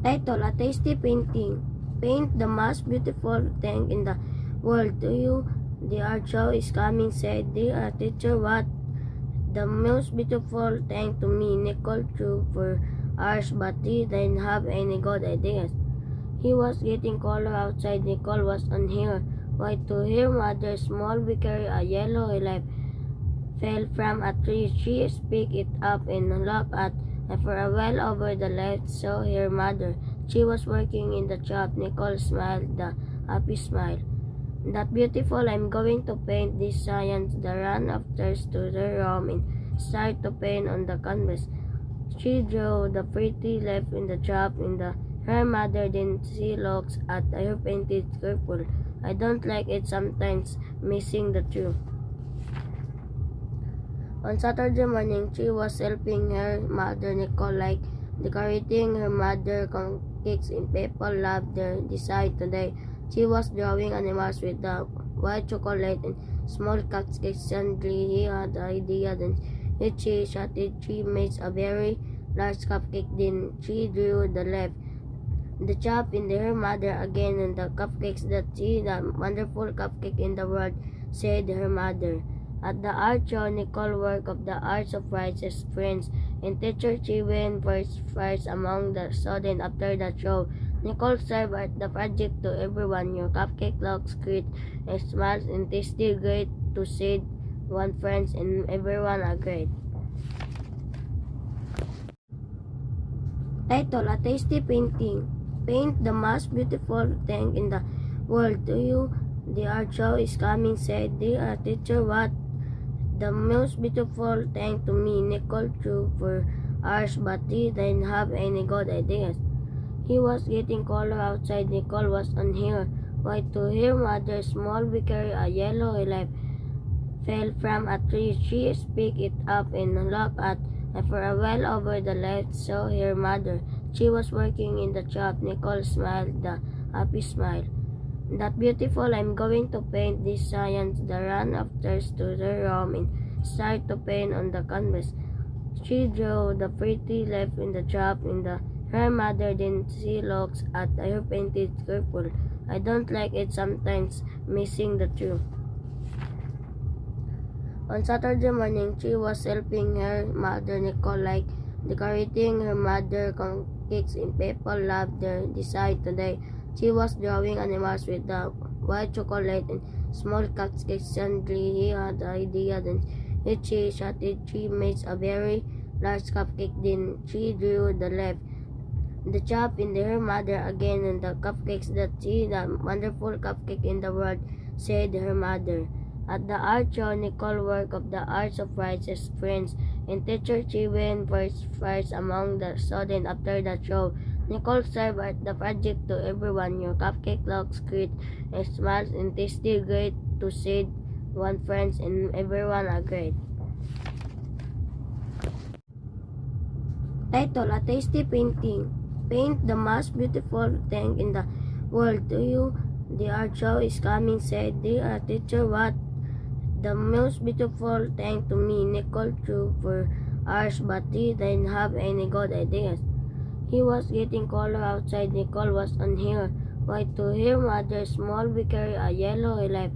Title: A Tasty Painting. Paint the most beautiful thing in the world to you. The art show is coming, said the art teacher. What the most beautiful thing to me? Nicole drew for hours, but he didn't have any good ideas. He was getting color outside. Nicole was on her way to her mother's small bakery. A yellow leaf fell from a tree. She picked it up and looked at it for a while. Over the left saw her mother. She was working in the shop. Nicole smiled the happy smile. That beautiful. I'm going to paint this science. They ran upstairs to the room and started to paint on the canvas. She drew the pretty leaf in the shop. Her mother didn't see looks at her painted careful. I don't like it sometimes, missing the truth. On Saturday morning, she was helping her mother, Nicole, like decorating her mother cakes in paper. Loved their design today. She was drawing animals with the white chocolate and small cupcakes. Suddenly, he had the idea. Then she shouted. She made a very large cupcake. Then she drew the leaf, the chop in her mother again, and the cupcakes. That's the wonderful cupcake in the world, said her mother. At the art show, Nicole worked of the art surprises friends and teacher. She went first among the students after the show. Nicole served at the project to everyone. Your cupcake looks great and smells and tastes great to said one friends, and everyone agreed. Title: A Tasty Painting. Paint the most beautiful thing in the world to you. The art show is coming, said the art teacher. What the most beautiful thing to me? Nicole drew for hours, but he didn't have any good ideas. He was getting color outside. Nicole was on her way to her mother's small bakery. A yellow leaf fell from a tree. She picked it up and looked at it for a while. Over the left saw her mother. She was working in the shop. Nicole smiled the happy smile. That beautiful. I'm going to paint this science. They ran upstairs to the room and started to paint on the canvas. She drew the pretty leaf in the shop. Her mother didn't see looks at her painted careful. I don't like it sometimes, missing the truth. On Saturday morning, she was helping her mother, Nicole, like decorating her mother cakes in paper. Loved their design today. She was drawing animals with the white chocolate and small cupcakes. Suddenly, he had the idea. Then she shouted. She made a very large cupcake. Then she drew the leaf, the chop in her mother again, and the cupcakes. That's the wonderful cupcake in the world, said her mother. At the art show, Nicole worked of the art surprises friends and teacher. She went first among the students after the show. Nicole served at the project to everyone. Your cupcake looks great and smells and tastes great to said one friends, and everyone agreed. Title: A Tasty Painting. Paint the most beautiful thing in the world to you. The art show is coming, said the art teacher. What the most beautiful thing to me? Nicole drew for hours, but he didn't have any good ideas. He was getting color outside. Nicole was on her way to her mother's small bakery. A yellow leaf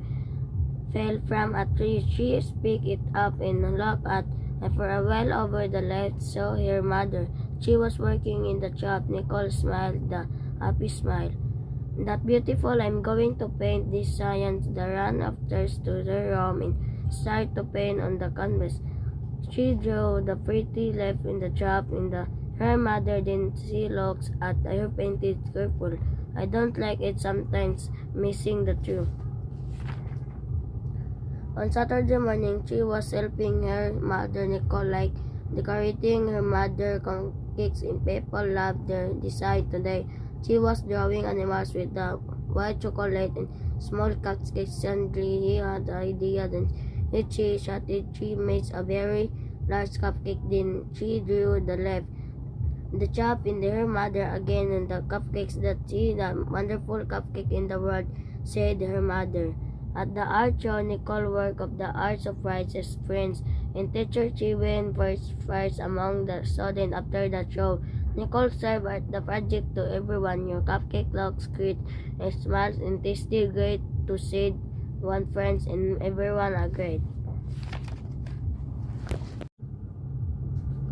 fell from a tree. She picked it up and looked at it for a while. Over the left saw her mother. She was working in the shop. Nicole smiled the happy smile. That beautiful. I'm going to paint this science. They ran upstairs to the room and started to paint on the canvas. She drew the pretty leaf in the shop. Her mother didn't see looks at her painted careful. I don't like it sometimes, missing the truth. On Saturday morning, she was helping her mother, Nicole, like decorating her mother cakes in paper. Loved their design today. She was drawing animals with the white chocolate and small cupcakes. Suddenly, he had the idea. Then she shouted. She made a very large cupcake. Then she drew the leaf, the chop in her mother again, and the cupcakes. That's the wonderful cupcake in the world, said her mother. At the art show, Nicole worked of the art surprises friends and teacher. She went first among the students after the show. Nicole served at the project to everyone. Your cupcake looks great and smiles and tasty great to said one friends and everyone agreed.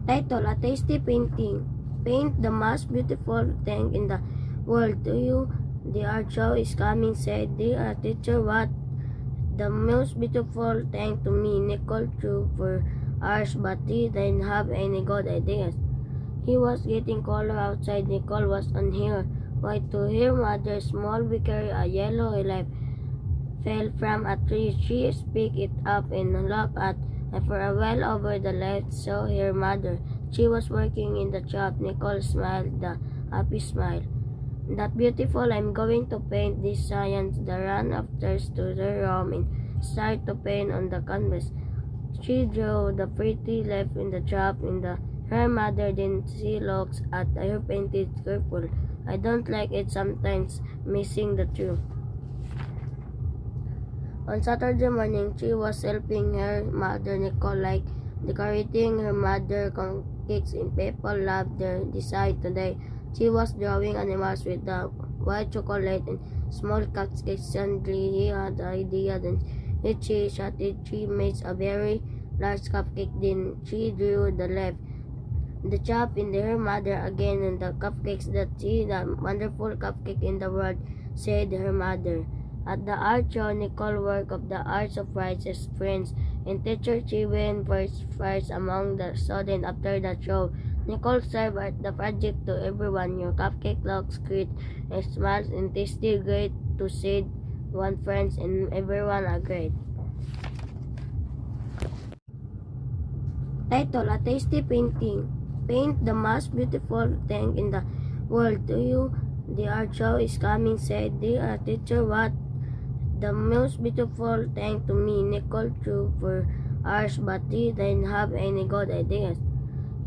Title: A Tasty Painting. Paint the most beautiful thing in the world to you. The art show is coming, said the art teacher. What the most beautiful thing to me? Nicole drew for hours, but he didn't have any good ideas. He was getting colder outside. Nicole was on her way to her mother's small bakery. A yellow leaf fell from a tree. She picked it up and looked at and for a while over the left saw her mother. She was working in the shop. Nicole smiled the happy smile. That beautiful, I'm going to paint this science. They ran upstairs to the room and started to paint on the canvas. She drew the pretty leaf in the shop in the her mother then she looks at her painted careful. I don't like it sometimes missing the truth. On Saturday morning, she was helping her mother Nicole like decorating her mother cakes in people loved their design today. She was drawing animals with the white chocolate and small cupcakes. Suddenly, he had the idea. Then she shot it. She made a very large cupcake. Then she drew the left, the chop in her mother again, and the cupcakes that she the wonderful cupcake in the world, said her mother. At the art show, Nicole work of the art surprises friends and teacher. She went first among the students after the show. Nicole served at the project to everyone. Your cupcake looks great and smiles and tasty great to said one friends and everyone agreed. Title: A Tasty Painting. Paint the most beautiful thing in the world to you. The art show is coming, said the art teacher. What the most beautiful thing to me? Nicole drew for hours, but he didn't have any good ideas.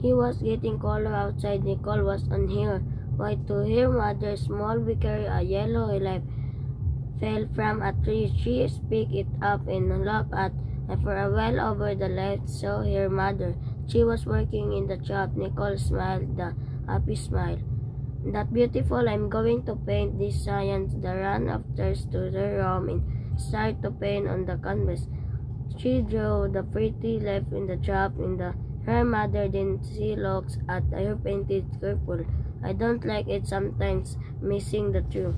He was getting colder outside. Nicole was on her way to her mother's small bakery. A yellow leaf fell from a tree. She picked it up and looked at and for a while over the left saw her mother. She was working in the shop. Nicole smiled the happy smile. That beautiful, I'm going to paint this science. They ran upstairs to the room and started to paint on the canvas. She drew the pretty leaf in the shop in the her mother then she looks at her painted careful. I don't like it sometimes missing the truth.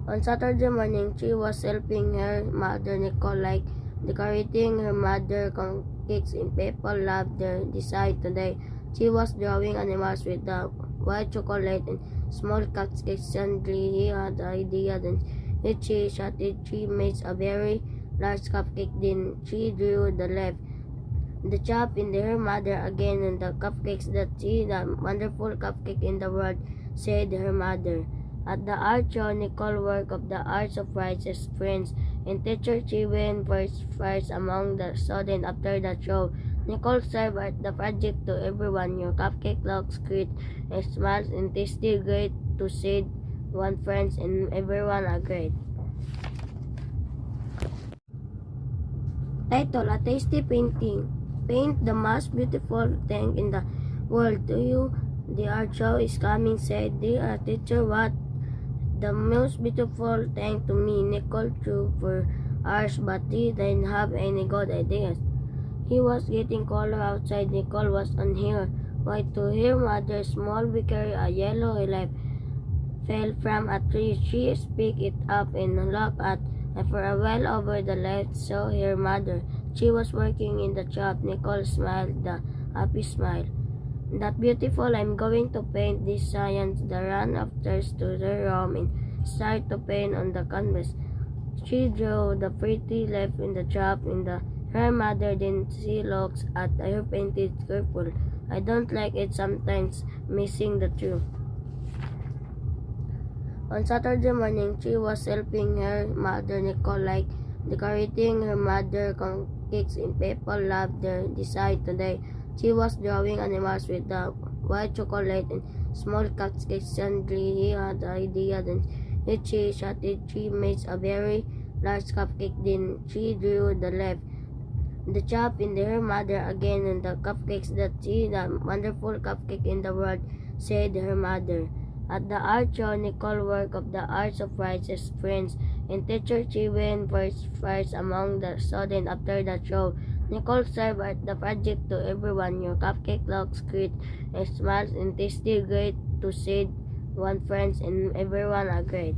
On Saturday morning, she was helping her mother Nicole like decorating her mother cakes in people loved their design today. She was drawing animals with the white chocolate and small cupcakes. Suddenly, he had the idea. Then she shot it. She made a very large cupcake. Then she drew the left, the chop in her mother again, and the cupcakes that she the wonderful cupcake in the world, said her mother. At the art show, Nicole work of the art surprises friends and teacher. She went first among the students after the show. Nicole served at the project to everyone. Your cupcake looks great and smiles and tasty great to said one friends and everyone agreed. Title: A Tasty Painting. Paint the most beautiful thing in the world to you. The art show is coming, said the art teacher. What the most beautiful thing to me? Nicole drew for hours, but he didn't have any good ideas. He was getting colder outside. Nicole was on her way to her mother's small bakery. A yellow leaf fell from a tree. She picked it up and looked at and for a while over the left saw her mother. She was working in the shop. Nicole smiled the happy smile. That beautiful, I'm going to paint this science. They ran upstairs to the room and started to paint on the canvas. She drew the pretty leaf in the shop in the her mother then she looks at her painted careful. I don't like it sometimes missing the truth. On Saturday morning, she was helping her mother Nicole like decorating her mother cakes in people loved their design today. She was drawing animals with the white chocolate and small cupcakes. Suddenly, he had the idea. Then she shot it. She made a very large cupcake. Then she drew the left, the chop in her mother again and the cupcakes that she the wonderful cupcake in the world, said her mother. At the art show, Nicole worked of the art surprises friends, and teacher she went first among the students after the show. Nicole served at the project to everyone. Your cupcake looks great and smells and tastes great to said one friends and everyone agreed.